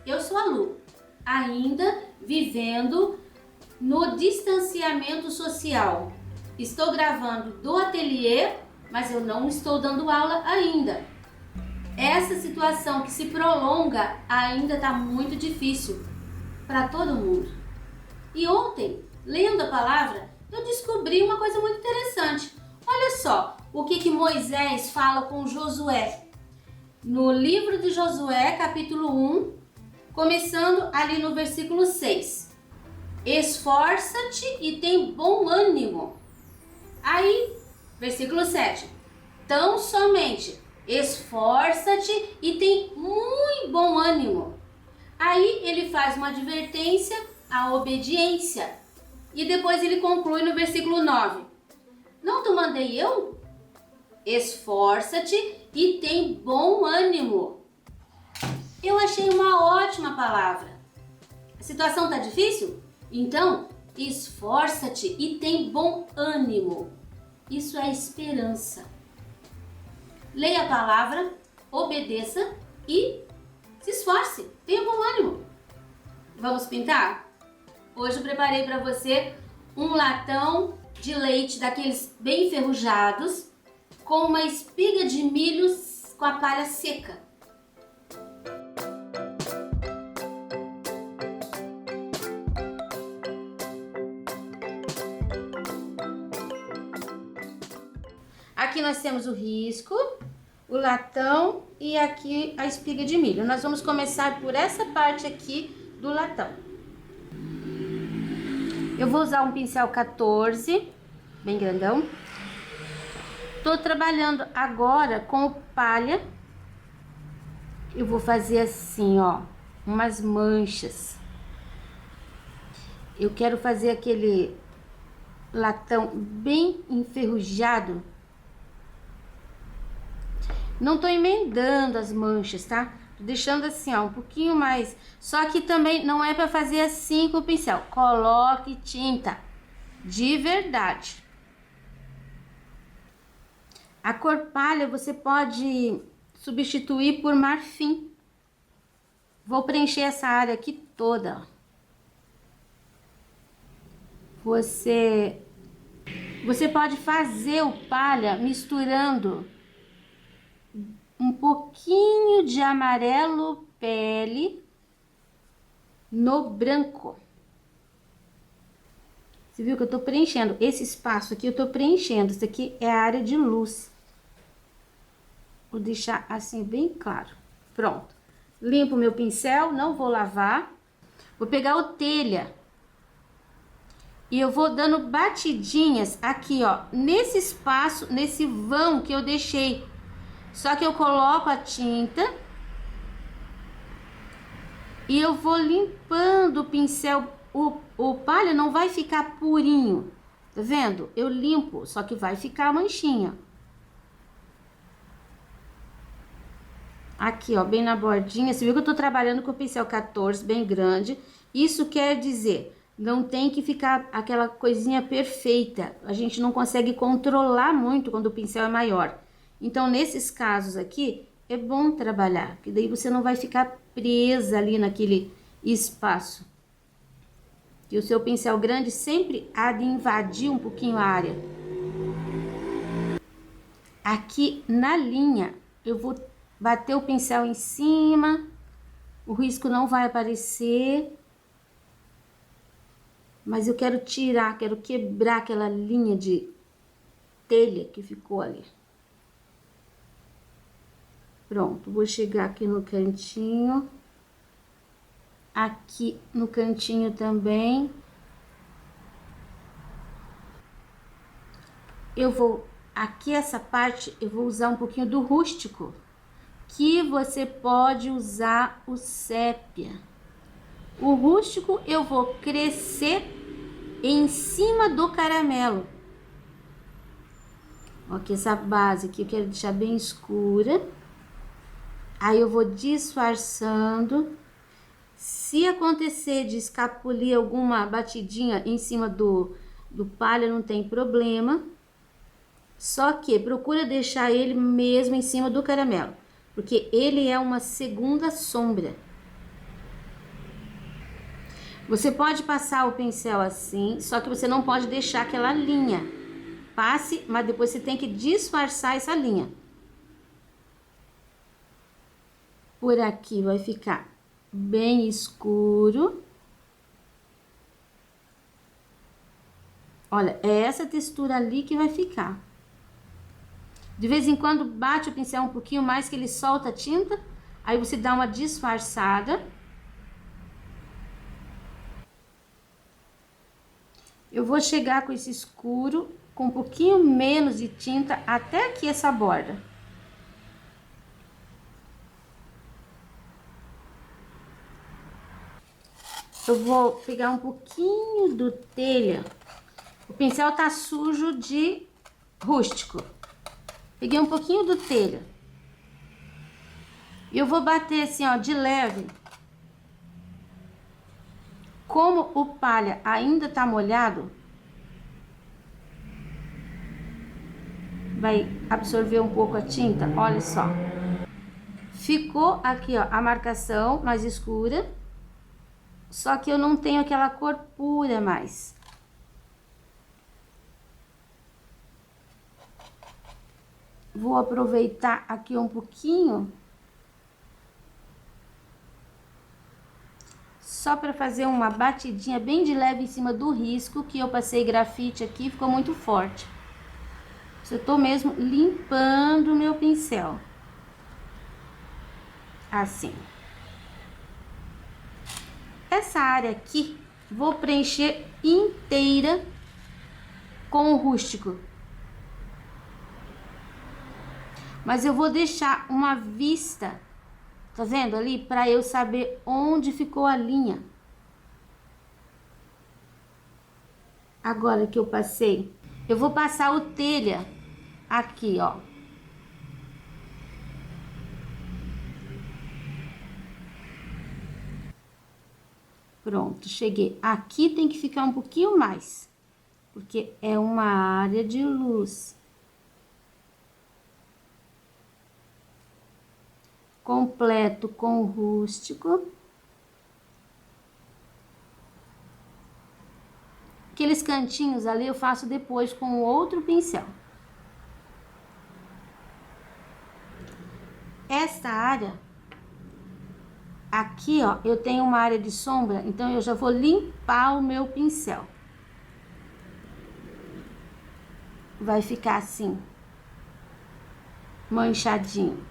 eu sou a Lu, ainda vivendo no distanciamento social. Estou gravando do ateliê, mas eu não estou dando aula ainda. Essa situação que se prolonga ainda está muito difícil para todo mundo. E ontem, lendo a palavra, eu descobri uma coisa muito interessante. Olha só o que Moisés fala com Josué. No livro de Josué, capítulo 1, começando ali no versículo 6. Esforça-te e tem bom ânimo. Aí, versículo 7. Tão somente esforça-te e tem muito bom ânimo. Aí ele faz uma advertência à obediência. E depois ele conclui no versículo 9. Não te mandei eu? Esforça-te e tem bom ânimo. Eu achei uma ótima palavra. A situação está difícil? Então, esforça-te e tem bom ânimo. Isso é esperança. Leia a palavra, obedeça e se esforce. Tenha bom ânimo. Vamos pintar? Hoje eu preparei para você um latão de leite daqueles bem enferrujados com uma espiga de milho com a palha seca. Aqui nós temos o risco, o latão e aqui a espiga de milho. Nós vamos começar por essa parte aqui do latão. Eu vou usar um pincel 14, bem grandão. Tô trabalhando agora com o palha. Eu vou fazer assim, ó, umas manchas. Eu quero fazer aquele latão bem enferrujado. Não tô emendando as manchas, tá? Tô deixando assim, ó, um pouquinho mais. Só que também não é para fazer assim com o pincel. Coloque tinta de verdade. A cor palha você pode substituir por marfim. Vou preencher essa área aqui toda. Você pode fazer o palha misturando um pouquinho de amarelo pele no branco. Você viu que eu tô preenchendo? Esse espaço aqui eu tô preenchendo. Isso aqui é a área de luz. Vou deixar assim bem claro. Pronto. Limpo meu pincel, não vou lavar. Vou pegar o telha. E eu vou dando batidinhas aqui, ó. Nesse espaço, nesse vão que eu deixei. Só que eu coloco a tinta e eu vou limpando o pincel. O palha não vai ficar purinho, tá vendo? Eu limpo, só que vai ficar a manchinha. Aqui, ó, bem na bordinha. Você viu que eu tô trabalhando com o pincel 14, bem grande. Isso quer dizer, não tem que ficar aquela coisinha perfeita. A gente não consegue controlar muito quando o pincel é maior. Então, nesses casos aqui, é bom trabalhar, que daí você não vai ficar presa ali naquele espaço. E o seu pincel grande sempre há de invadir um pouquinho a área. Aqui na linha, eu vou bater o pincel em cima, o risco não vai aparecer. Mas eu quero tirar, quero quebrar aquela linha de telha que ficou ali. Pronto, vou chegar aqui no cantinho. Aqui no cantinho também. Eu vou, aqui essa parte, eu vou usar um pouquinho do rústico. Que você pode usar o sépia. O rústico eu vou crescer em cima do caramelo. Aqui essa base aqui eu quero deixar bem escura. Aí eu vou disfarçando. Se acontecer de escapulir alguma batidinha em cima do palha, não tem problema. Só que procura deixar ele mesmo em cima do caramelo, porque ele é uma segunda sombra. Você pode passar o pincel assim, só que você não pode deixar aquela linha. Passe, mas depois você tem que disfarçar essa linha. Por aqui vai ficar bem escuro. Olha, é essa textura ali que vai ficar. De vez em quando bate o pincel um pouquinho mais que ele solta a tinta. Aí você dá uma disfarçada. Eu vou chegar com esse escuro, com um pouquinho menos de tinta, até aqui essa borda. Eu vou pegar um pouquinho do telha. O pincel tá sujo de rústico. Peguei um pouquinho do telha. E eu vou bater assim, ó, de leve. Como o palha ainda tá molhado, vai absorver um pouco a tinta, olha só. Ficou aqui, ó, a marcação mais escura, só que eu não tenho aquela cor pura mais. Vou aproveitar aqui um pouquinho, só para fazer uma batidinha bem de leve em cima do risco, que eu passei grafite aqui, ficou muito forte. Eu tô mesmo limpando o meu pincel. Assim. Essa área aqui, vou preencher inteira com o rústico. Mas eu vou deixar uma vista, tá vendo ali? Para eu saber onde ficou a linha. Agora que eu passei, eu vou passar o telha aqui, ó. Pronto, cheguei. Aqui tem que ficar um pouquinho mais, porque é uma área de luz. Completo com o rústico. Aqueles cantinhos ali eu faço depois com outro pincel. Esta área, aqui ó, eu tenho uma área de sombra, então eu já vou limpar o meu pincel. Vai ficar assim, manchadinho.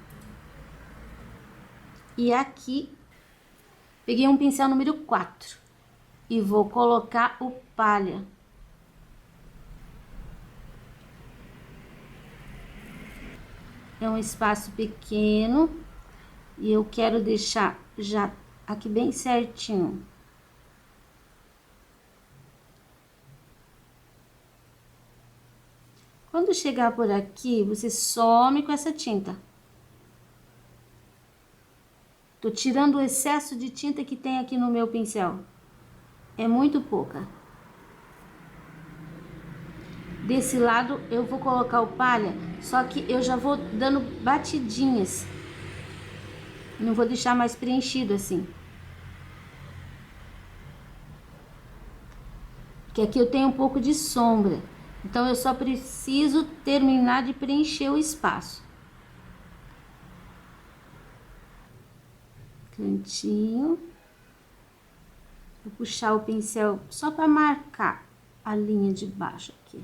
E aqui, peguei um pincel número 4 e vou colocar o palha. É um espaço pequeno e eu quero deixar já aqui bem certinho. Quando chegar por aqui, você some com essa tinta. Tô tirando o excesso de tinta que tem aqui no meu pincel. É muito pouca. Desse lado eu vou colocar o palha, só que eu já vou dando batidinhas. Não vou deixar mais preenchido assim. Porque aqui eu tenho um pouco de sombra. Então eu só preciso terminar de preencher o espaço. Cantinho. Vou puxar o pincel só para marcar a linha de baixo aqui.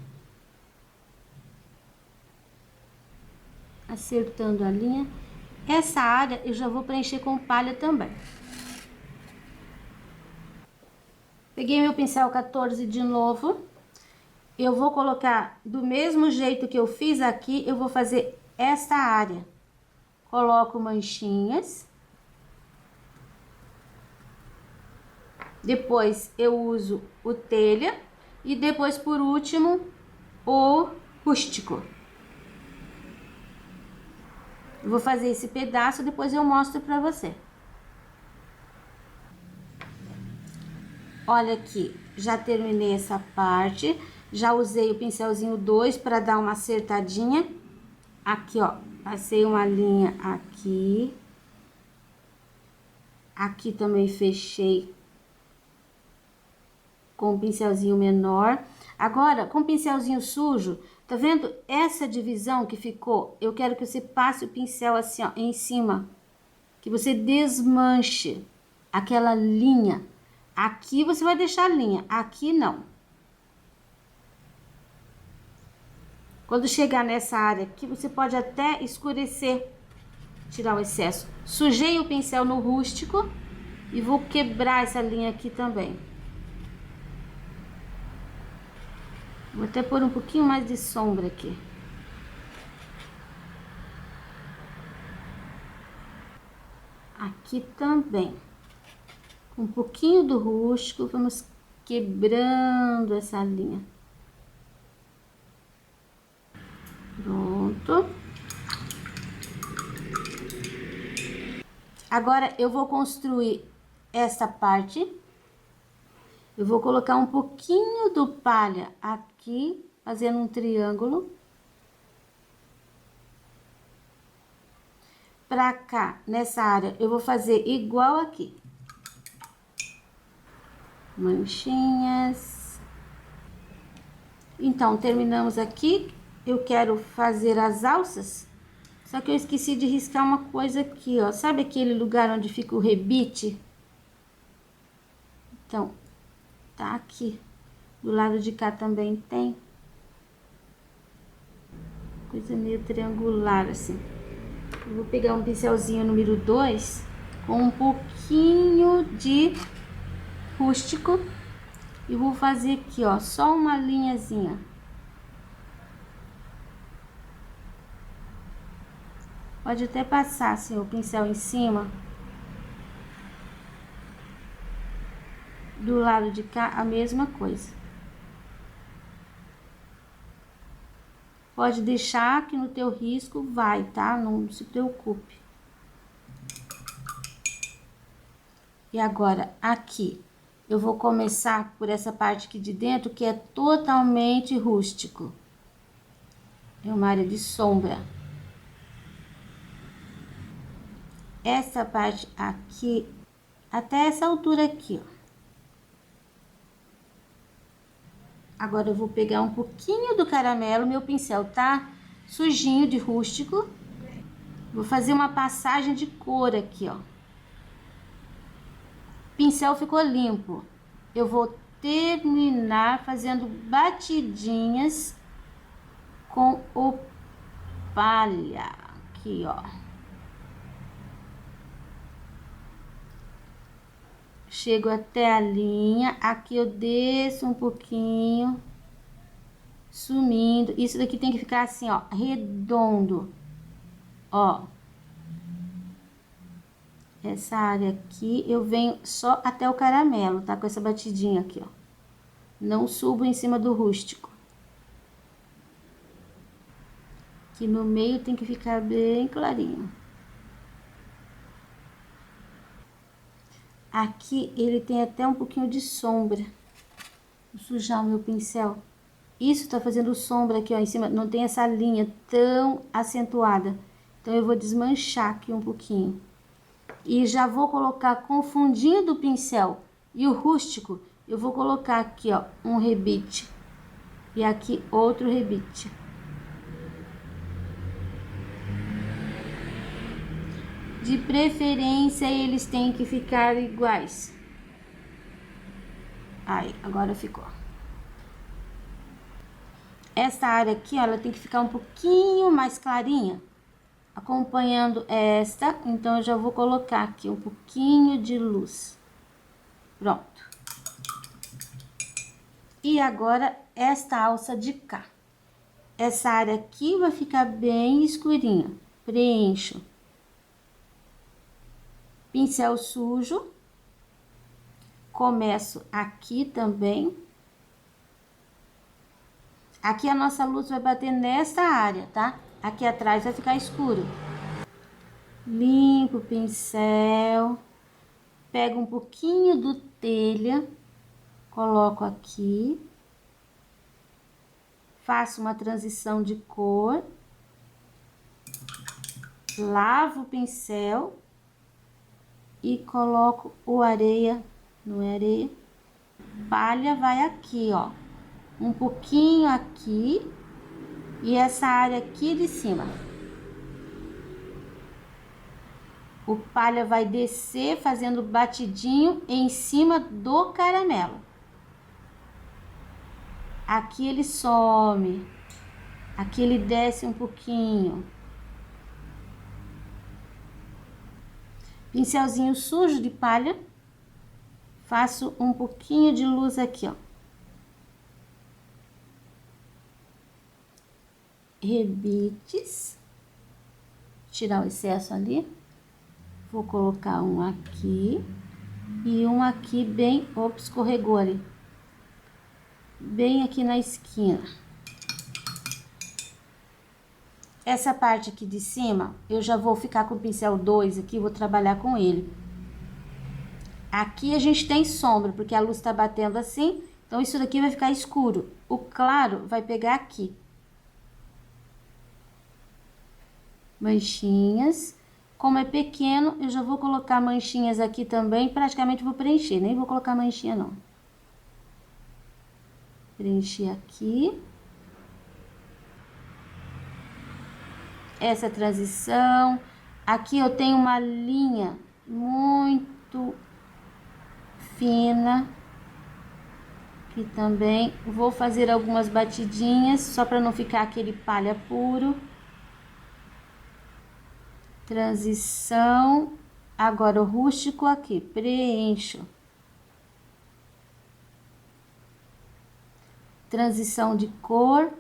Acertando a linha. Essa área eu já vou preencher com palha também. Peguei meu pincel 14 de novo. Eu vou colocar do mesmo jeito que eu fiz aqui, eu vou fazer esta área. Coloco manchinhas. Depois eu uso o telha e depois por último o rústico. Eu vou fazer esse pedaço, depois eu mostro pra você. Olha aqui, já terminei essa parte, já usei o pincelzinho 2 para dar uma acertadinha. Aqui, ó, passei uma linha aqui. Aqui também fechei com um pincelzinho menor. Agora, com o pincelzinho sujo, tá vendo essa divisão que ficou? Eu quero que você passe o pincel assim, ó, em cima, que você desmanche aquela linha. Aqui você vai deixar a linha, aqui não. Quando chegar nessa área aqui, você pode até escurecer, tirar o excesso. Sujei o pincel no rústico e vou quebrar essa linha aqui também. Vou até pôr um pouquinho mais de sombra aqui. Aqui também. Com um pouquinho do rústico, vamos quebrando essa linha. Pronto. Agora eu vou construir essa parte. Eu vou colocar um pouquinho do palha aqui, fazendo um triângulo. Pra cá, nessa área, eu vou fazer igual aqui. Manchinhas. Então, terminamos aqui. Eu quero fazer as alças. Só que eu esqueci de riscar uma coisa aqui, ó. Sabe aquele lugar onde fica o rebite? Então, tá aqui. Do lado de cá também tem. Coisa meio triangular, assim. Eu vou pegar um pincelzinho número 2 com um pouquinho de rústico e vou fazer aqui, ó, só uma linhazinha. Pode até passar assim o pincel em cima. Do lado de cá a mesma coisa. Pode deixar que no teu risco vai, tá? Não se preocupe. E agora aqui eu vou começar por essa parte aqui de dentro que é totalmente rústico. É uma área de sombra. Essa parte aqui, até essa altura aqui, ó. Agora eu vou pegar um pouquinho do caramelo, meu pincel tá sujinho de rústico. Vou fazer uma passagem de cor aqui, ó. O pincel ficou limpo. Eu vou terminar fazendo batidinhas com o palha aqui, ó. Chego até a linha, aqui eu desço um pouquinho, sumindo. Isso daqui tem que ficar assim, ó, redondo, ó. Essa área aqui eu venho só até o caramelo, tá? Com essa batidinha aqui, ó. Não subo em cima do rústico. Aqui no meio tem que ficar bem clarinho. Aqui ele tem até um pouquinho de sombra. Vou sujar o meu pincel. Isso tá fazendo sombra aqui, ó, em cima. Não tem essa linha tão acentuada. Então, eu vou desmanchar aqui um pouquinho. E já vou colocar com o fundinho do pincel e o rústico, eu vou colocar aqui, ó, um rebite. E aqui outro rebite. De preferência, eles têm que ficar iguais. Aí, agora ficou. Essa área aqui, ó, ela tem que ficar um pouquinho mais clarinha, acompanhando esta. Então, eu já vou colocar aqui um pouquinho de luz. Pronto. E agora, esta alça de cá. Essa área aqui vai ficar bem escurinha. Preencho. Pincel sujo. Começo aqui também. Aqui a nossa luz vai bater nessa área, tá? Aqui atrás vai ficar escuro. Limpo o pincel. Pego um pouquinho do telha. Coloco aqui. Faço uma transição de cor. Lavo o pincel. E coloco o areia, não é areia, palha vai aqui, ó. Um pouquinho aqui e essa área aqui de cima. O palha vai descer fazendo batidinho em cima do caramelo. Aqui ele some. Aqui ele desce um pouquinho. Pincelzinho sujo de palha. Faço um pouquinho de luz aqui, ó. Rebites. Tirar o excesso ali. Vou colocar um aqui e um aqui bem, ops, escorregou ali. Bem aqui na esquina. Essa parte aqui de cima, eu já vou ficar com o pincel 2 aqui, vou trabalhar com ele. Aqui a gente tem sombra, porque a luz tá batendo assim, então isso daqui vai ficar escuro. O claro vai pegar aqui. Manchinhas. Como é pequeno, eu já vou colocar manchinhas aqui também, praticamente vou preencher, nem vou colocar manchinha não. Preencher aqui. Essa transição. Aqui eu tenho uma linha muito fina. Aqui também vou fazer algumas batidinhas, só para não ficar aquele palha puro. Transição. Agora o rústico aqui, preencho. Transição de cor.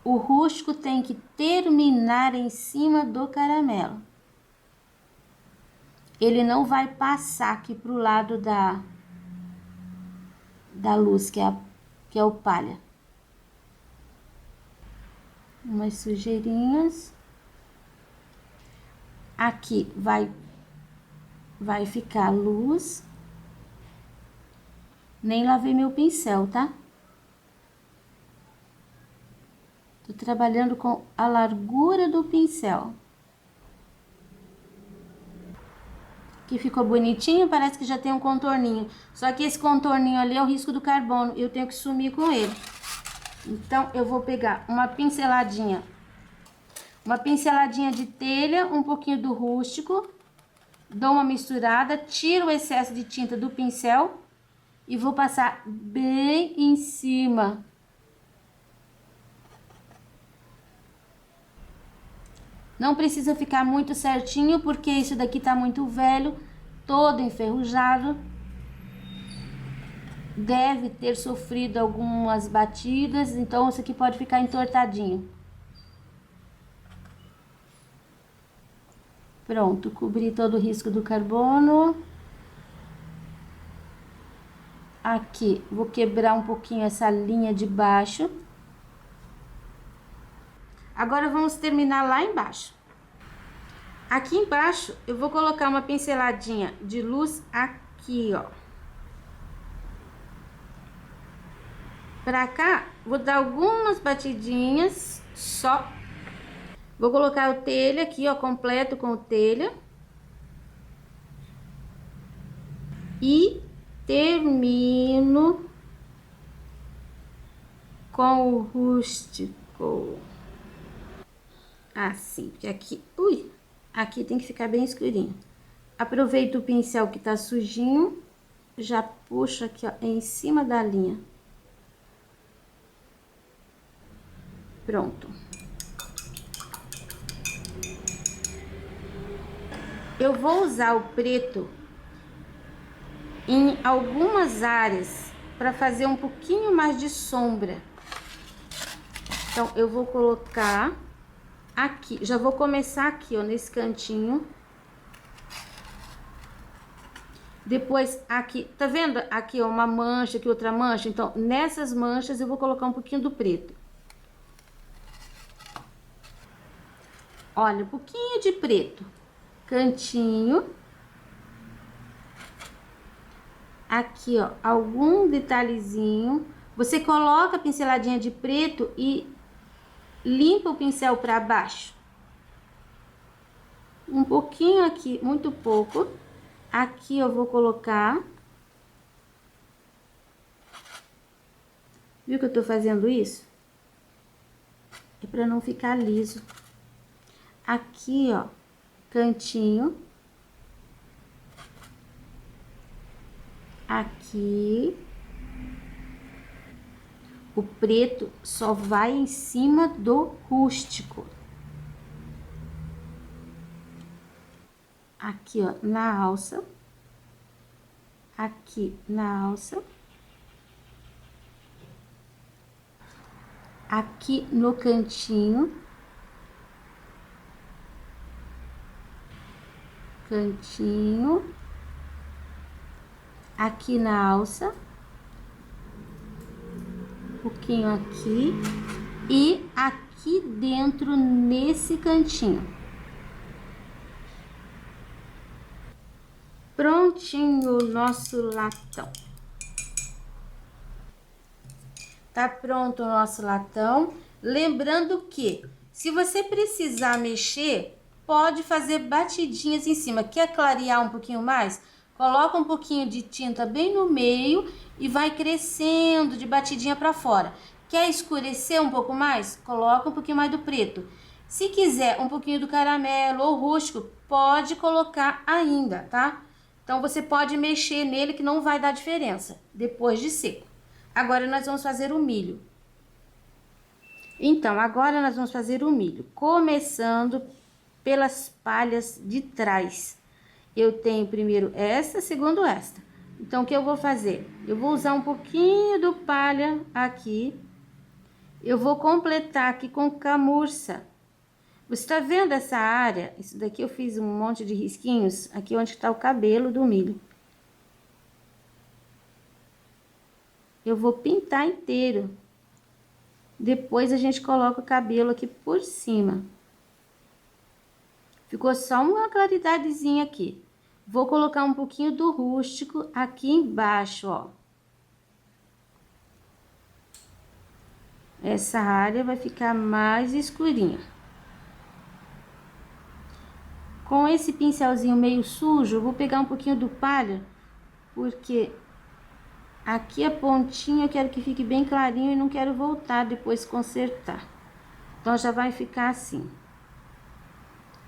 O rústico tem que terminar em cima do caramelo. Ele não vai passar aqui pro lado da luz, que é o palha. Umas sujeirinhas. Aqui vai ficar luz. Nem lavei meu pincel, tá? Tô trabalhando com a largura do pincel. Aqui ficou bonitinho, parece que já tem um contorninho. Só que esse contorninho ali é o risco do carbono, eu tenho que sumir com ele. Então, eu vou pegar uma pinceladinha de telha, um pouquinho do rústico, dou uma misturada, tiro o excesso de tinta do pincel e vou passar bem em cima. Não precisa ficar muito certinho, porque isso daqui tá muito velho, todo enferrujado. Deve ter sofrido algumas batidas, então isso aqui pode ficar entortadinho. Pronto, cobri todo o risco do carbono. Aqui, vou quebrar um pouquinho essa linha de baixo. Agora, vamos terminar lá embaixo. Aqui embaixo, eu vou colocar uma pinceladinha de luz aqui, ó. Pra cá, vou dar algumas batidinhas só. Vou colocar o telha aqui, ó, completo com o telha. E termino com o rústico. Assim, porque aqui, aqui tem que ficar bem escurinho. Aproveito o pincel que tá sujinho, já puxo aqui, ó, em cima da linha. Pronto. Eu vou usar o preto em algumas áreas para fazer um pouquinho mais de sombra. Então, eu vou colocar aqui, já vou começar aqui, ó, nesse cantinho. Depois aqui, tá vendo? Aqui, ó, uma mancha, aqui outra mancha. Então, nessas manchas eu vou colocar um pouquinho do preto. Olha, um pouquinho de preto. Cantinho. Aqui, ó, algum detalhezinho. Você coloca a pinceladinha de preto e limpa o pincel para baixo. Um pouquinho aqui, muito pouco. Aqui eu vou colocar. Viu que eu tô fazendo isso? É pra não ficar liso. Aqui, ó, cantinho. Aqui. O preto só vai em cima do rústico. Aqui, ó, na alça. Aqui na alça. Aqui no cantinho. Cantinho. Aqui na alça. Um pouquinho aqui. E aqui dentro, nesse cantinho. Prontinho o nosso latão. Tá pronto o nosso latão. Lembrando que, se você precisar mexer, pode fazer batidinhas em cima. Quer clarear um pouquinho mais? Coloca um pouquinho de tinta bem no meio e vai crescendo de batidinha para fora. Quer escurecer um pouco mais? Coloca um pouquinho mais do preto. Se quiser um pouquinho do caramelo ou rústico, pode colocar ainda, tá? Então, você pode mexer nele que não vai dar diferença depois de seco. Agora, nós vamos fazer o milho. Então, agora nós vamos fazer o milho. Começando pelas palhas de trás. Eu tenho primeiro esta, segundo esta. Então, o que eu vou fazer? Eu vou usar um pouquinho do palha aqui. Eu vou completar aqui com camurça. Você tá vendo essa área? Isso daqui eu fiz um monte de risquinhos. Aqui onde está o cabelo do milho. Eu vou pintar inteiro. Depois a gente coloca o cabelo aqui por cima. Ficou só uma claridadezinha aqui. Vou colocar um pouquinho do rústico aqui embaixo, ó. Essa área vai ficar mais escurinha. Com esse pincelzinho meio sujo, eu vou pegar um pouquinho do palha, porque aqui a pontinha eu quero que fique bem clarinho e não quero voltar depois consertar. Então, já vai ficar assim.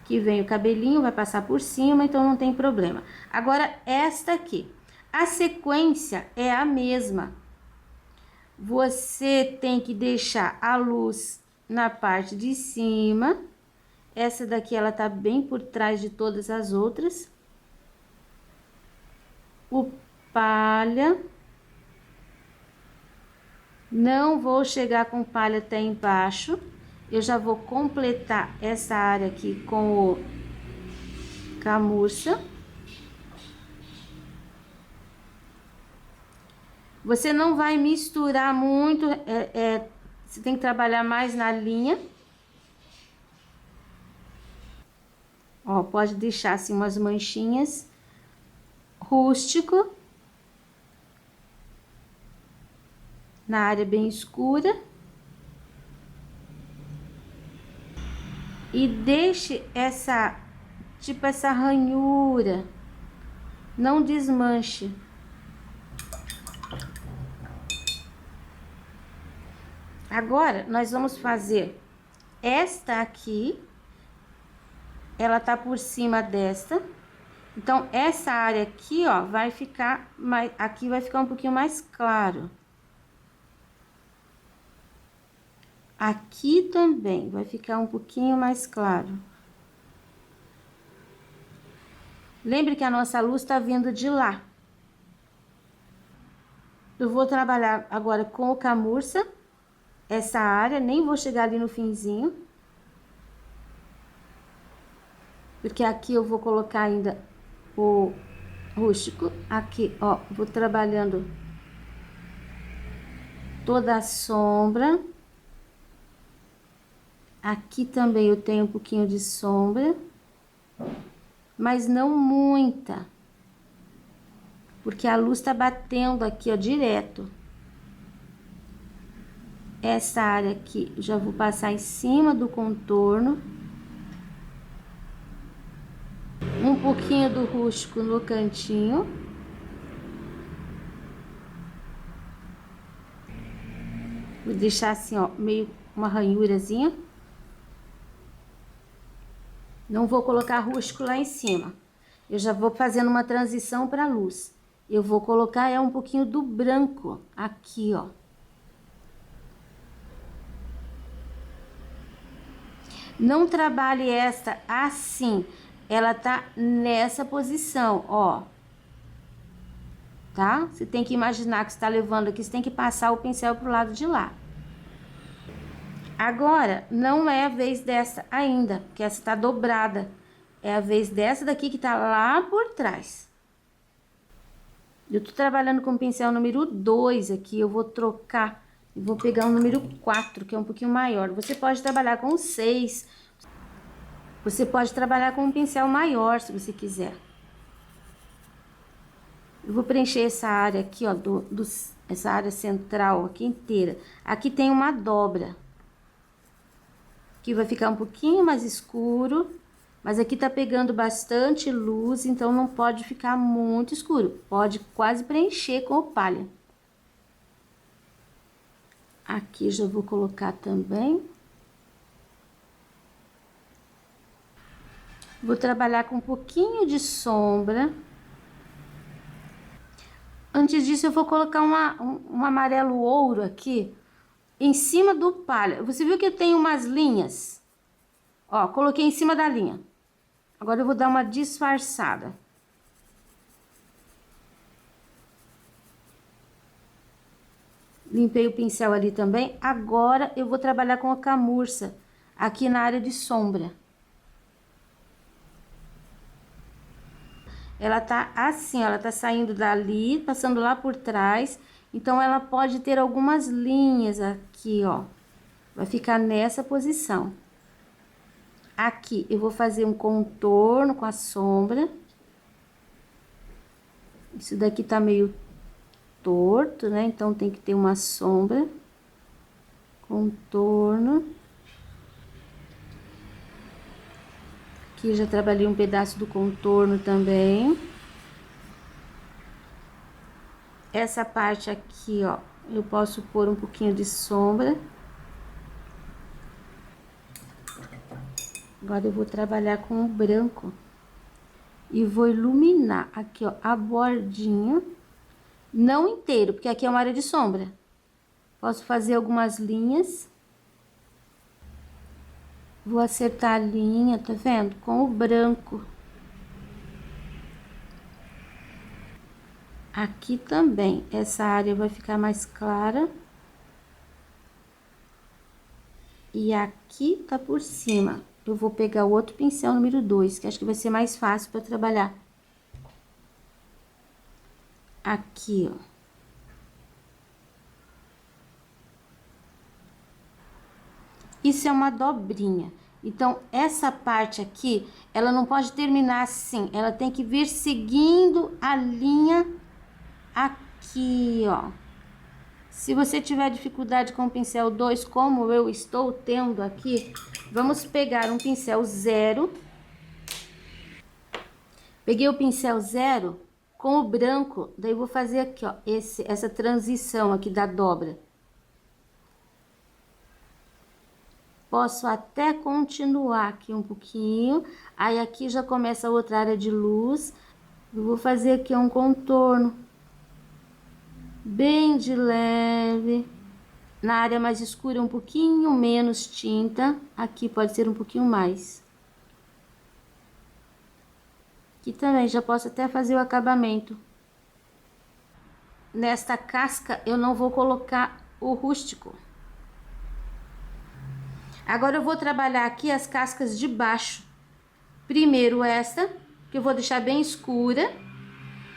Aqui vem o cabelinho, vai passar por cima, então não tem problema. Agora, esta aqui. A sequência é a mesma. Você tem que deixar a luz na parte de cima. Essa daqui, ela tá bem por trás de todas as outras. O palha. Não vou chegar com palha até embaixo. Eu já vou completar essa área aqui com o camurça. Você não vai misturar muito, você tem que trabalhar mais na linha. Ó, pode deixar assim umas manchinhas. Rústico. Na área bem escura. E deixe essa, tipo essa ranhura. Não desmanche. Agora, nós vamos fazer esta aqui. Ela tá por cima desta. Então, essa área aqui, ó, vai ficar mais... Aqui vai ficar um pouquinho mais claro. Aqui também vai ficar um pouquinho mais claro. Lembre que a nossa luz tá vindo de lá. Eu vou trabalhar agora com o camurça. Essa área, nem vou chegar ali no finzinho. Porque aqui eu vou colocar ainda o rústico. Aqui, ó, vou trabalhando toda a sombra. Aqui também eu tenho um pouquinho de sombra, mas não muita. Porque a luz tá batendo aqui, ó, direto. Essa área aqui, já vou passar em cima do contorno. Um pouquinho do rústico no cantinho. Vou deixar assim, ó, meio uma ranhurazinha. Não vou colocar rústico lá em cima. Eu já vou fazendo uma transição para luz. Eu vou colocar um pouquinho do branco aqui, ó. Não trabalhe esta assim. Ela tá nessa posição, ó. Tá? Você tem que imaginar que você tá levando aqui, você tem que passar o pincel pro lado de lá. Agora, não é a vez dessa ainda, porque essa tá dobrada. É a vez dessa daqui que tá lá por trás. Eu tô trabalhando com o pincel número 2 aqui, eu vou trocar. Eu vou pegar o número 4, que é um pouquinho maior. Você pode trabalhar com o 6. Você pode trabalhar com um pincel maior, se você quiser. Eu vou preencher essa área aqui, ó, essa área central aqui inteira. Aqui tem uma dobra. Aqui vai ficar um pouquinho mais escuro, mas aqui tá pegando bastante luz, então não pode ficar muito escuro. Pode quase preencher com o palha. Aqui já vou colocar também. Vou trabalhar com um pouquinho de sombra. Antes disso, eu vou colocar um amarelo ouro aqui, em cima do palha. Você viu que tem umas linhas? Ó, coloquei em cima da linha. Agora eu vou dar uma disfarçada. Limpei o pincel ali também. Agora eu vou trabalhar com a camurça aqui na área de sombra. Ela tá assim, ela tá saindo dali, passando lá por trás. Então, ela pode ter algumas linhas aqui, ó. Vai ficar nessa posição. Aqui, eu vou fazer um contorno com a sombra. Isso daqui tá meio torto, né? Então, tem que ter uma sombra. Contorno. Aqui, já trabalhei um pedaço do contorno também. Essa parte aqui, ó, eu posso pôr um pouquinho de sombra. Agora, eu vou trabalhar com o branco. E vou iluminar aqui, ó, a bordinha. Não inteiro, porque aqui é uma área de sombra. Posso fazer algumas linhas. Vou acertar a linha, tá vendo? Com o branco. Aqui também, essa área vai ficar mais clara. E aqui tá por cima. Eu vou pegar o outro pincel número 2, que acho que vai ser mais fácil para trabalhar. Aqui, ó. Isso é uma dobrinha. Então, essa parte aqui, ela não pode terminar assim. Ela tem que vir seguindo a linha aqui, ó. Se você tiver dificuldade com o pincel 2, como eu estou tendo aqui, vamos pegar um pincel 0. Peguei o pincel 0 com o branco, daí vou fazer aqui, ó, essa transição aqui da dobra. Posso até continuar aqui um pouquinho, aí aqui já começa a outra área de luz. Eu vou fazer aqui um contorno bem de leve. Na área mais escura, um pouquinho menos tinta. Aqui pode ser um pouquinho mais. Aqui também já posso até fazer o acabamento. Nesta casca, eu não vou colocar o rústico. Agora, eu vou trabalhar aqui as cascas de baixo. Primeiro esta, que eu vou deixar bem escura.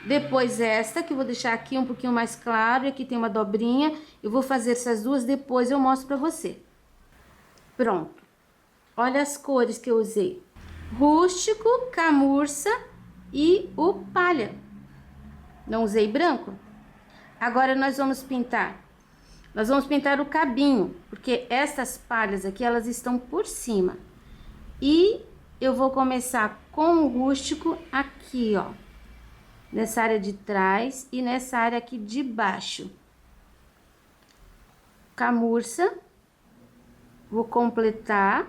Depois esta, que eu vou deixar aqui um pouquinho mais claro. E aqui tem uma dobrinha. Eu vou fazer essas duas, depois eu mostro pra você. Pronto. Olha as cores que eu usei. Rústico, camurça e o palha. Não usei branco. Agora, nós vamos pintar. Nós vamos pintar o cabinho, porque essas palhas aqui, elas estão por cima. E eu vou começar com o rústico aqui, ó. Nessa área de trás e nessa área aqui de baixo. camurça, vou completar,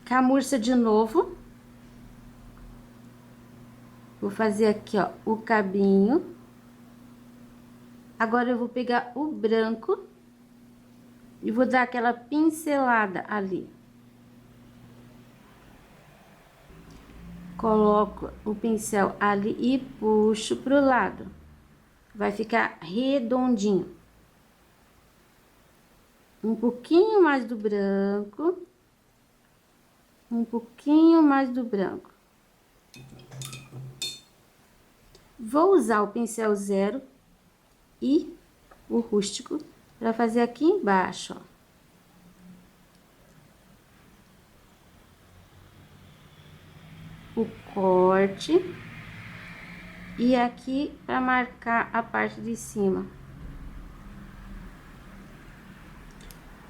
camurça de novo, vou fazer aqui, ó, o cabinho. Agora eu vou pegar o branco e vou dar aquela pincelada ali. Coloco o pincel ali e puxo pro lado. Vai ficar redondinho. Um pouquinho mais do branco. Um pouquinho mais do branco. Vou usar o pincel zero e o rústico para fazer aqui embaixo, ó. O corte e aqui para marcar a parte de cima.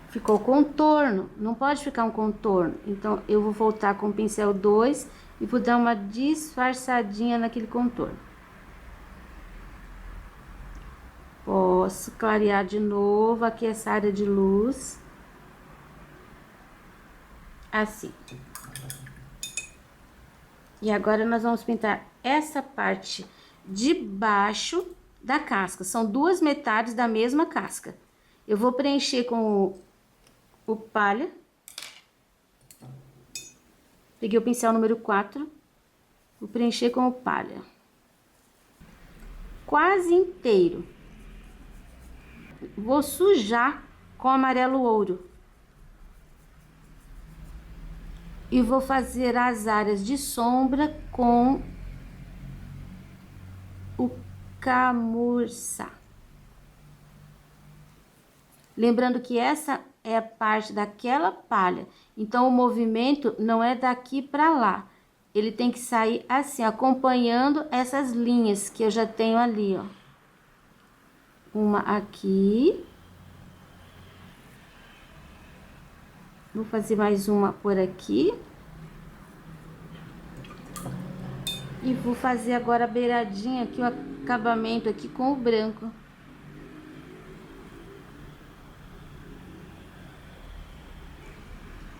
Ficou contorno, não pode ficar um contorno, então eu vou voltar com o pincel 2 e vou dar uma disfarçadinha naquele contorno. Posso clarear de novo aqui essa área de luz, assim. E agora nós vamos pintar essa parte de baixo da casca. São duas metades da mesma casca. Eu vou preencher com o palha. Peguei o pincel número 4. Vou preencher com o palha. Quase inteiro. Vou sujar com amarelo ouro. E vou fazer as áreas de sombra com o camurça. Lembrando que essa é a parte daquela palha, então o movimento não é daqui para lá. Ele tem que sair assim, acompanhando essas linhas que eu já tenho ali, ó. Uma aqui. Vou fazer mais uma por aqui. E vou fazer agora a beiradinha aqui, o acabamento aqui com o branco.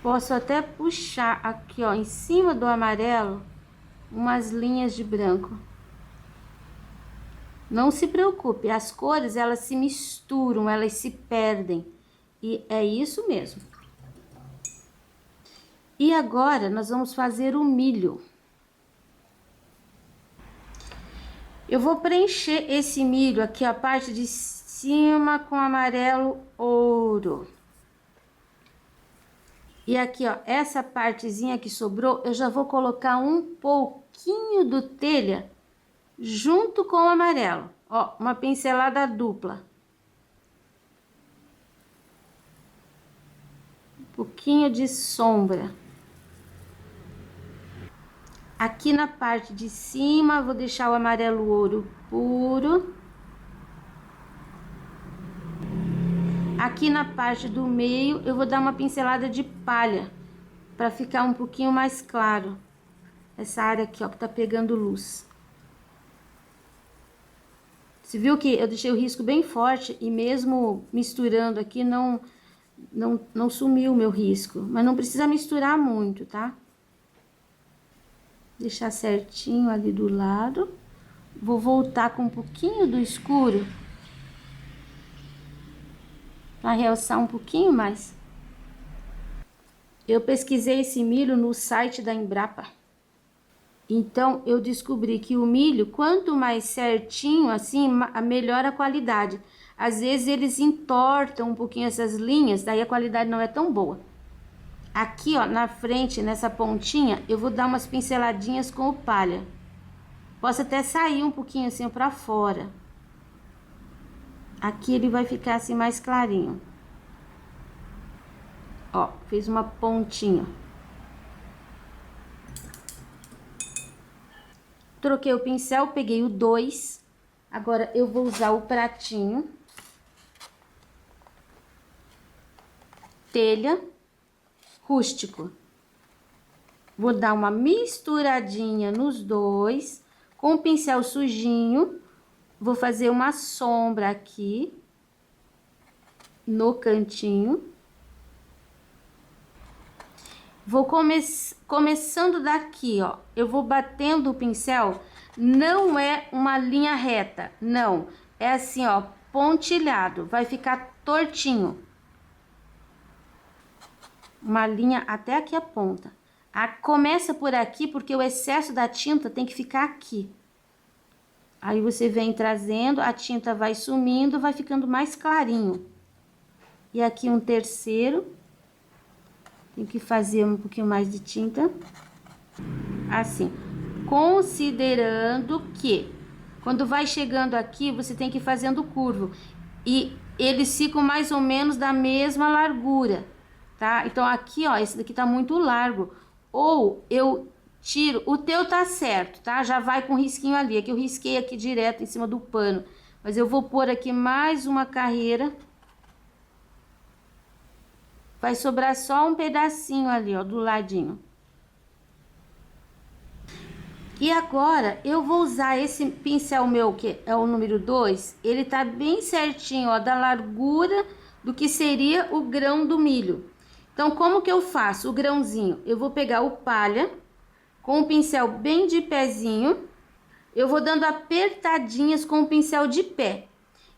Posso até puxar aqui, ó, em cima do amarelo, umas linhas de branco. Não se preocupe, as cores, elas se misturam, elas se perdem. E é isso mesmo. E agora, nós vamos fazer o milho. Eu vou preencher esse milho aqui, a parte de cima com amarelo ouro. E aqui, ó, essa partezinha que sobrou, eu já vou colocar um pouquinho do telha junto com o amarelo. Ó, uma pincelada dupla. Um pouquinho de sombra. Aqui na parte de cima, vou deixar o amarelo ouro puro. Aqui na parte do meio, eu vou dar uma pincelada de palha, para ficar um pouquinho mais claro. Essa área aqui, ó, que tá pegando luz. Você viu que eu deixei o risco bem forte e mesmo misturando aqui, não sumiu o meu risco. Mas não precisa misturar muito, tá? Deixar certinho ali do lado. Vou voltar com um pouquinho do escuro para realçar um pouquinho mais. Eu pesquisei esse milho no site da Embrapa. Então, eu descobri que o milho, quanto mais certinho, assim, melhor a qualidade. Às vezes, eles entortam um pouquinho essas linhas, daí a qualidade não é tão boa. Aqui, ó, na frente, nessa pontinha, eu vou dar umas pinceladinhas com o palha. Posso até sair um pouquinho assim pra fora. Aqui ele vai ficar assim mais clarinho. Ó, fiz uma pontinha. Troquei o pincel, peguei o 2. Agora eu vou usar o pratinho. Telha. Rústico. Vou dar uma misturadinha nos dois, com o pincel sujinho, vou fazer uma sombra aqui no cantinho. Vou começando daqui, ó. Eu vou batendo o pincel, não é uma linha reta, não. É assim, ó, pontilhado, vai ficar tortinho. Uma linha até aqui a ponta. Começa por aqui, porque o excesso da tinta tem que ficar aqui. Aí você vem trazendo, a tinta vai sumindo, vai ficando mais clarinho. E aqui um terceiro. Tem que fazer um pouquinho mais de tinta. Assim. Considerando que, quando vai chegando aqui, você tem que ir fazendo curvo. E eles ficam mais ou menos da mesma largura, tá? Então, aqui, ó, esse daqui tá muito largo. Ou eu tiro, o teu tá certo, tá? Já vai com risquinho ali, é que eu risquei aqui direto em cima do pano. Mas eu vou pôr aqui mais uma carreira. Vai sobrar só um pedacinho ali, ó, do ladinho. E agora, eu vou usar esse pincel meu, que é o número 2. Ele tá bem certinho, ó, da largura do que seria o grão do milho. Então, como que eu faço o grãozinho? Eu vou pegar o palha, com o pincel bem de pezinho. Eu vou dando apertadinhas com o pincel de pé.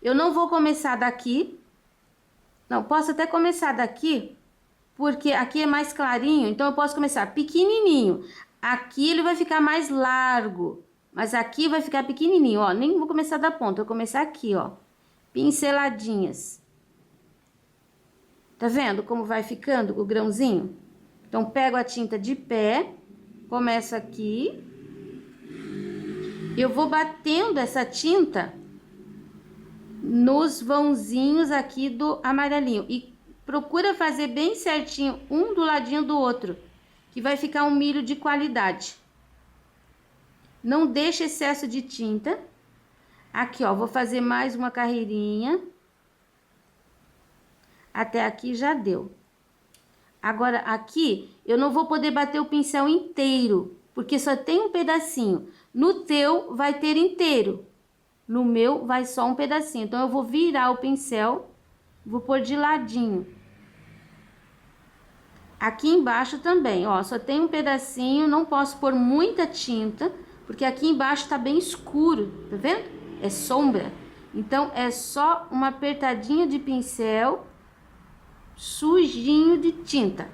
Eu não vou começar daqui. Não, posso até começar daqui, porque aqui é mais clarinho, então eu posso começar pequenininho. Aqui ele vai ficar mais largo, mas aqui vai ficar pequenininho, ó. Nem vou começar da ponta, vou começar aqui, ó. Pinceladinhas. Tá vendo como vai ficando o grãozinho? Então, pego a tinta de pé, começo aqui. Eu vou batendo essa tinta nos vãozinhos aqui do amarelinho. E procura fazer bem certinho, um do ladinho do outro, que vai ficar um milho de qualidade. Não deixa excesso de tinta. Aqui, ó, vou fazer mais uma carreirinha. Até aqui já deu. Agora, aqui, eu não vou poder bater o pincel inteiro, porque só tem um pedacinho. No teu, vai ter inteiro. No meu, vai só um pedacinho. Então, eu vou virar o pincel, vou pôr de ladinho. Aqui embaixo também, ó, só tem um pedacinho, não posso pôr muita tinta, porque aqui embaixo tá bem escuro, tá vendo? É sombra. Então, é só uma apertadinha de pincel, sujinho de tinta.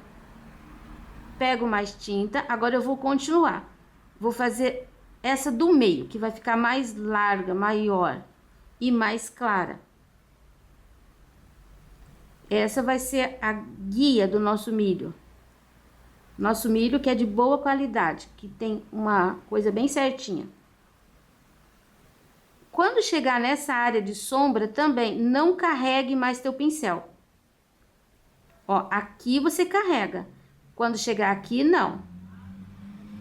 Pego mais tinta, agora eu vou continuar. Vou fazer essa do meio, que vai ficar mais larga, maior e mais clara. Essa vai ser a guia do nosso milho. Nosso milho que é de boa qualidade, que tem uma coisa bem certinha. Quando chegar nessa área de sombra, também não carregue mais teu pincel. Ó, aqui você carrega. Quando chegar aqui, não.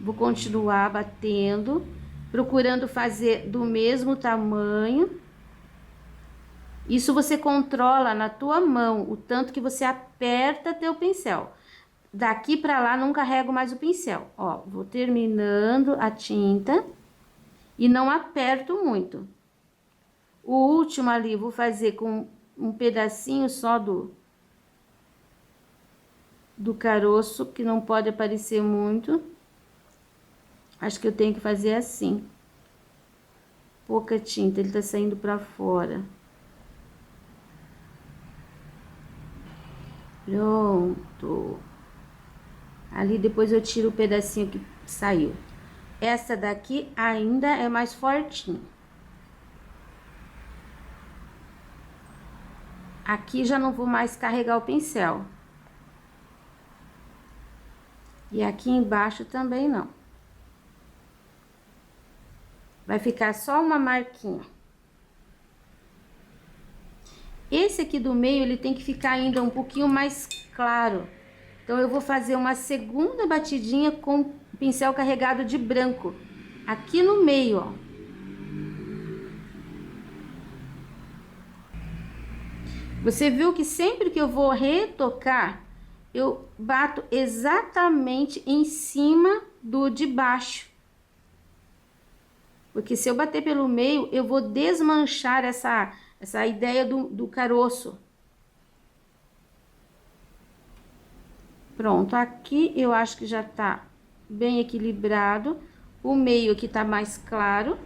Vou continuar batendo, procurando fazer do mesmo tamanho. Isso você controla na tua mão, o tanto que você aperta teu pincel. Daqui pra lá não carrego mais o pincel. Ó, vou terminando a tinta e não aperto muito. O último ali vou fazer com um pedacinho só do caroço, que não pode aparecer muito. Acho que eu tenho que fazer assim. Pouca tinta, ele tá saindo pra fora. Pronto. Ali depois eu tiro o pedacinho que saiu. Essa daqui ainda é mais fortinha. Aqui já não vou mais carregar o pincel. E aqui embaixo também não. Vai ficar só uma marquinha. Esse aqui do meio, ele tem que ficar ainda um pouquinho mais claro. Então, eu vou fazer uma segunda batidinha com o pincel carregado de branco. Aqui no meio, ó. Você viu que sempre que eu vou retocar, eu bato exatamente em cima do de baixo. Porque se eu bater pelo meio, eu vou desmanchar essa ideia do caroço. Pronto, aqui eu acho que já tá bem equilibrado. O meio aqui tá mais claro.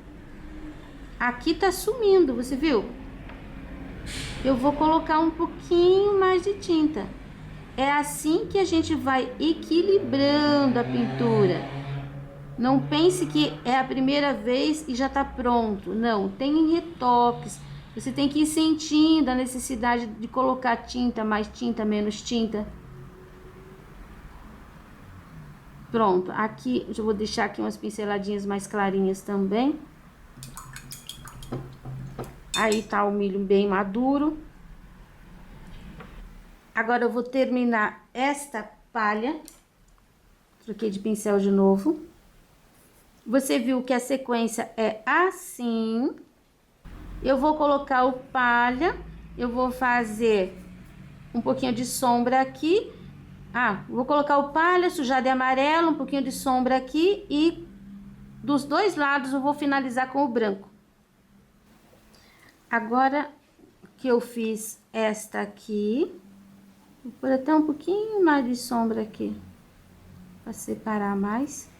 Aqui tá sumindo, você viu? Eu vou colocar um pouquinho mais de tinta. É assim que a gente vai equilibrando a pintura. Não pense que é a primeira vez e já tá pronto. Não, tem retoques. Você tem que ir sentindo a necessidade de colocar tinta, mais tinta, menos tinta. Pronto, aqui eu vou deixar aqui umas pinceladinhas mais clarinhas também. Aí tá o milho bem maduro. Agora eu vou terminar esta palha. Troquei de pincel de novo. Você viu que a sequência é assim. Eu vou colocar o palha. Eu vou fazer um pouquinho de sombra aqui. Vou colocar o palha, sujar de amarelo, um pouquinho de sombra aqui. E dos dois lados eu vou finalizar com o branco. Agora que eu fiz esta aqui, vou pôr até um pouquinho mais de sombra aqui, para separar mais.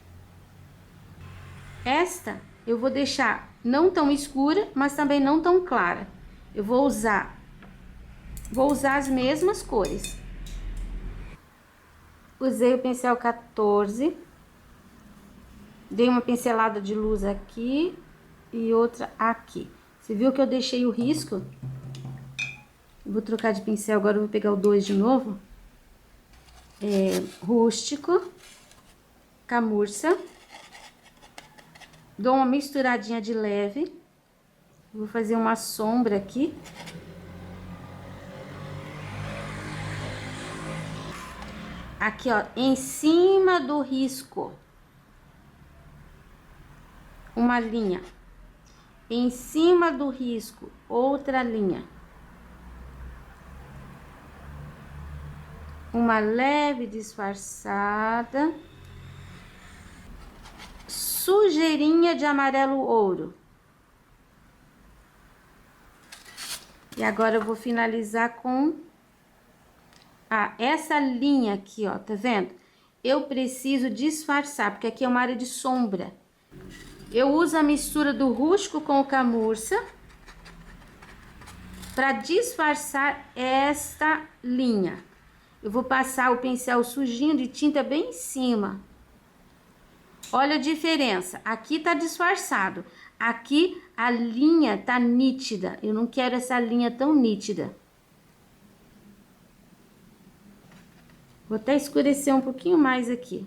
Esta eu vou deixar não tão escura, mas também não tão clara. Eu vou usar as mesmas cores. Usei o pincel 14, dei uma pincelada de luz aqui e outra aqui. Você viu que eu deixei o risco? Eu vou trocar de pincel, agora eu vou pegar o 2 de novo. Rústico, camurça. Dou uma misturadinha de leve. Vou fazer uma sombra aqui. Aqui, ó, em cima do risco. Uma linha. Em cima do risco, outra linha. Uma leve disfarçada. Sujeirinha de amarelo ouro. E agora eu vou finalizar com essa linha aqui, ó, tá vendo? Eu preciso disfarçar, porque aqui é uma área de sombra. Eu uso a mistura do rústico com o camurça para disfarçar esta linha. Eu vou passar o pincel sujinho de tinta bem em cima. Olha a diferença. Aqui tá disfarçado. Aqui a linha tá nítida. Eu não quero essa linha tão nítida. Vou até escurecer um pouquinho mais aqui.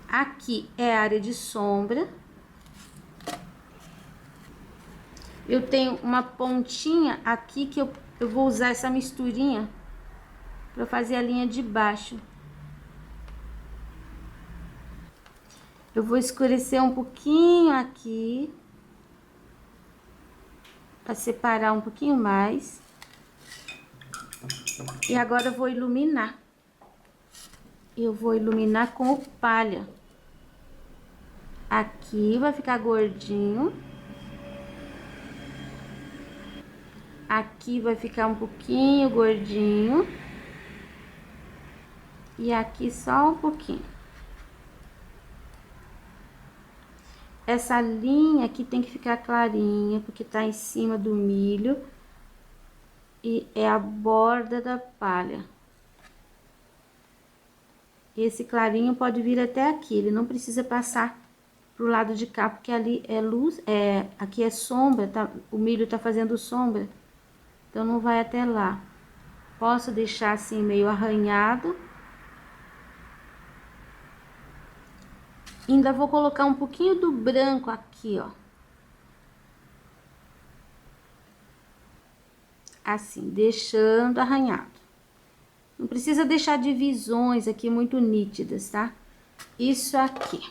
Aqui é a área de sombra. Eu tenho uma pontinha aqui que eu vou usar essa misturinha para fazer a linha de baixo. Eu vou escurecer um pouquinho aqui para separar um pouquinho mais. E agora eu vou iluminar. Eu vou iluminar com o palha. Aqui vai ficar gordinho. Aqui vai ficar um pouquinho gordinho. E aqui só um pouquinho. Essa linha aqui tem que ficar clarinha, porque tá em cima do milho. E é a borda da palha. Esse clarinho pode vir até aqui, ele não precisa passar pro lado de cá, porque ali é luz, aqui é sombra, tá, o milho tá fazendo sombra, então não vai até lá. Posso deixar assim meio arranhado. Ainda vou colocar um pouquinho do branco aqui, ó. Assim, deixando arranhado. Não precisa deixar divisões aqui muito nítidas, tá? Isso aqui.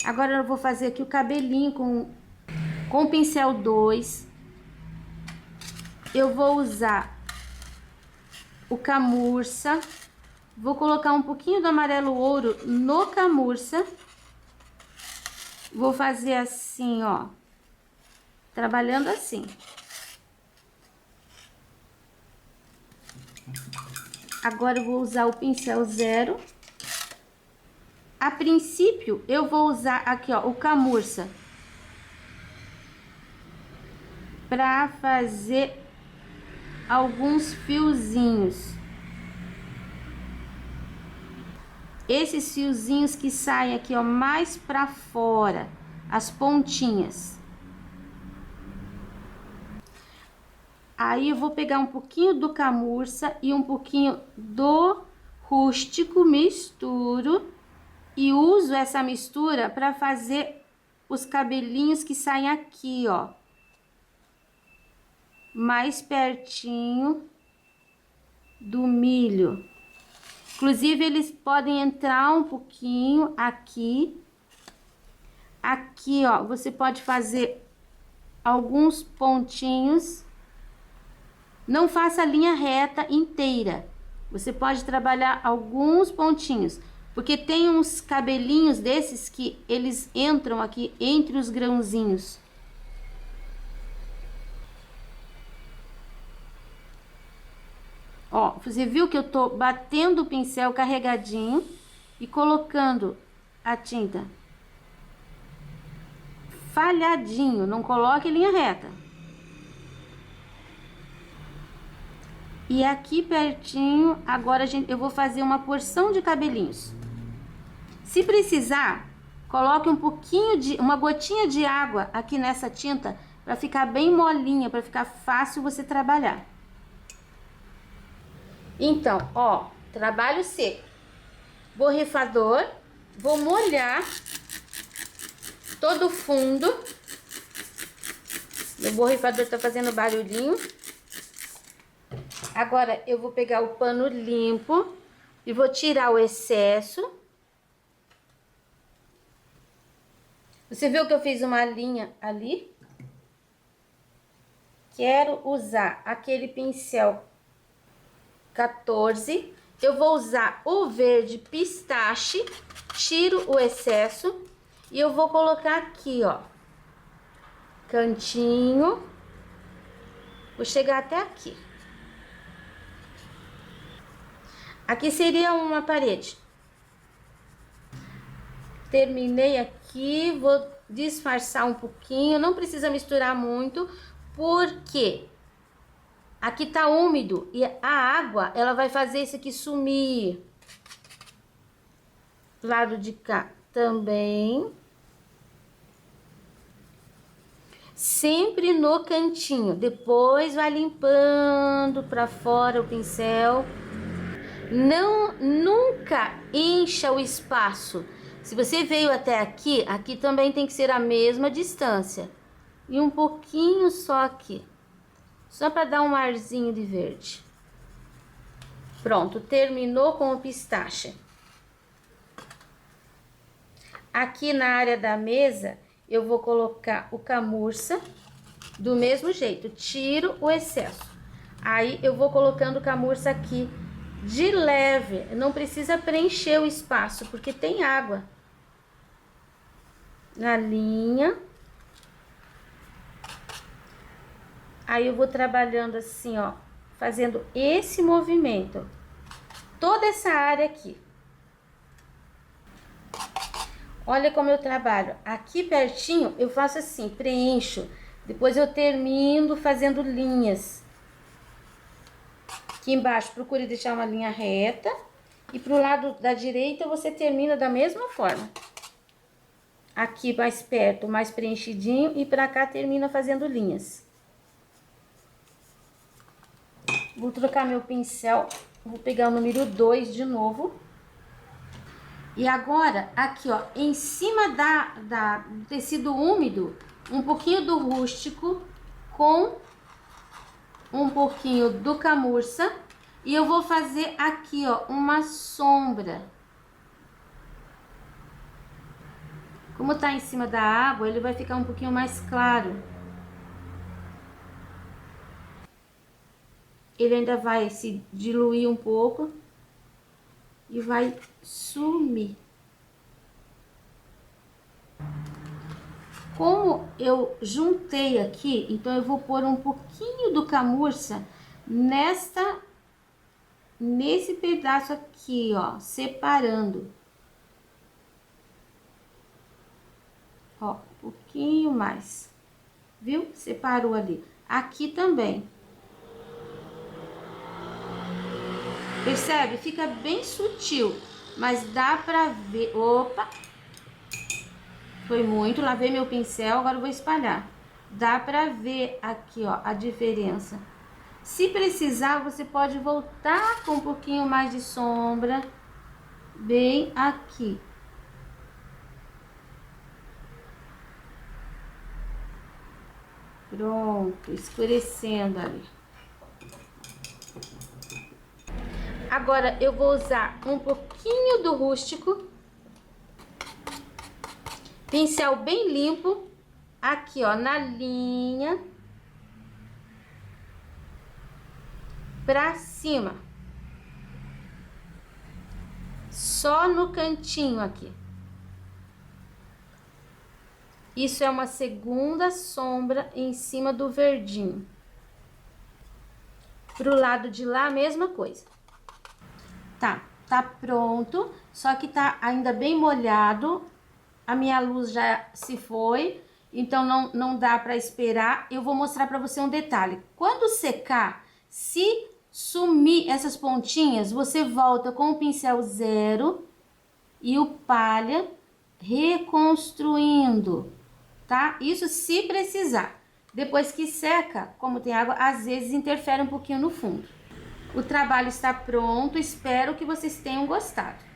Agora eu vou fazer aqui o cabelinho com o pincel 2. Eu vou usar o camurça. Vou colocar um pouquinho do amarelo ouro no camurça. Vou fazer assim, ó, trabalhando assim. Agora eu vou usar o pincel 0. A princípio, eu vou usar aqui, ó, o camurça para fazer alguns fiozinhos. Esses fiozinhos que saem aqui, ó, mais para fora, as pontinhas. Aí eu vou pegar um pouquinho do camurça e um pouquinho do rústico, misturo e uso essa mistura para fazer os cabelinhos que saem aqui, ó, mais pertinho do milho. Inclusive, eles podem entrar um pouquinho aqui. Aqui, ó, você pode fazer alguns pontinhos. Não faça a linha reta inteira. Você pode trabalhar alguns pontinhos, porque tem uns cabelinhos desses que eles entram aqui entre os grãozinhos. Ó, você viu que eu tô batendo o pincel carregadinho e colocando a tinta falhadinho, não coloque linha reta. E aqui pertinho, agora eu vou fazer uma porção de cabelinhos. Se precisar, coloque um pouquinho uma gotinha de água aqui nessa tinta para ficar bem molinha, para ficar fácil você trabalhar. Então, ó, trabalho seco. Borrifador, vou molhar todo o fundo. Meu borrifador tá fazendo barulhinho. Agora, eu vou pegar o pano limpo e vou tirar o excesso. Você viu que eu fiz uma linha ali? Quero usar aquele pincel 14. Eu vou usar o verde pistache, tiro o excesso e eu vou colocar aqui, ó, cantinho. Vou chegar até aqui. Aqui seria uma parede. Terminei aqui, vou disfarçar um pouquinho, não precisa misturar muito, porque aqui tá úmido e a água, ela vai fazer isso aqui sumir. Lado de cá também. Sempre no cantinho, depois vai limpando pra fora o pincel. Nunca encha o espaço. Se você veio até aqui, aqui também tem que ser a mesma distância. E um pouquinho só aqui. Só para dar um arzinho de verde. Pronto, terminou com o pistache. Aqui na área da mesa, eu vou colocar o camurça do mesmo jeito. Tiro o excesso. Aí, eu vou colocando o camurça aqui de leve. Não precisa preencher o espaço, porque tem água. Na linha. Aí eu vou trabalhando assim, ó, fazendo esse movimento. Toda essa área aqui. Olha como eu trabalho. Aqui pertinho eu faço assim, preencho. Depois eu termino fazendo linhas. Aqui embaixo procure deixar uma linha reta. E pro lado da direita você termina da mesma forma. Aqui mais perto, mais preenchidinho, e pra cá termina fazendo linhas. Vou trocar meu pincel, vou pegar o número 2 de novo. E agora, aqui ó, em cima do tecido úmido, um pouquinho do rústico com um pouquinho do camurça. E eu vou fazer aqui ó, uma sombra. Como tá em cima da água, ele vai ficar um pouquinho mais claro. Ele ainda vai se diluir um pouco e vai sumir. Como eu juntei aqui, então eu vou pôr um pouquinho do camurça nesse pedaço aqui, ó, separando. Ó, um pouquinho mais, viu? Separou ali. Aqui também. Percebe? Fica bem sutil, mas dá pra ver. Opa! Foi muito, lavei meu pincel, agora eu vou espalhar. Dá pra ver aqui, ó, a diferença. Se precisar, você pode voltar com um pouquinho mais de sombra, bem aqui. Pronto, escurecendo ali. Agora, eu vou usar um pouquinho do rústico. Pincel bem limpo, aqui ó, na linha, pra cima, só no cantinho aqui. Isso é uma segunda sombra em cima do verdinho. Pro lado de lá, a mesma coisa. Tá pronto, só que tá ainda bem molhado. A minha luz já se foi, então não dá para esperar. Eu vou mostrar para você um detalhe. Quando secar, se sumir essas pontinhas, você volta com o pincel 0 e o palha reconstruindo, tá? Isso se precisar. Depois que seca, como tem água, às vezes interfere um pouquinho no fundo. O trabalho está pronto, espero que vocês tenham gostado.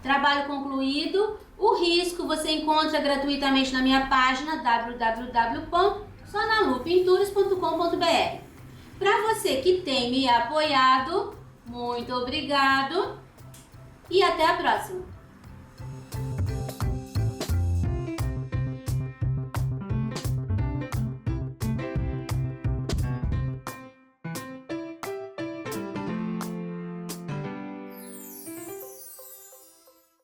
Trabalho concluído. O risco você encontra gratuitamente na minha página www.sonalupinturas.com.br. Para você que tem me apoiado, muito obrigado e até a próxima!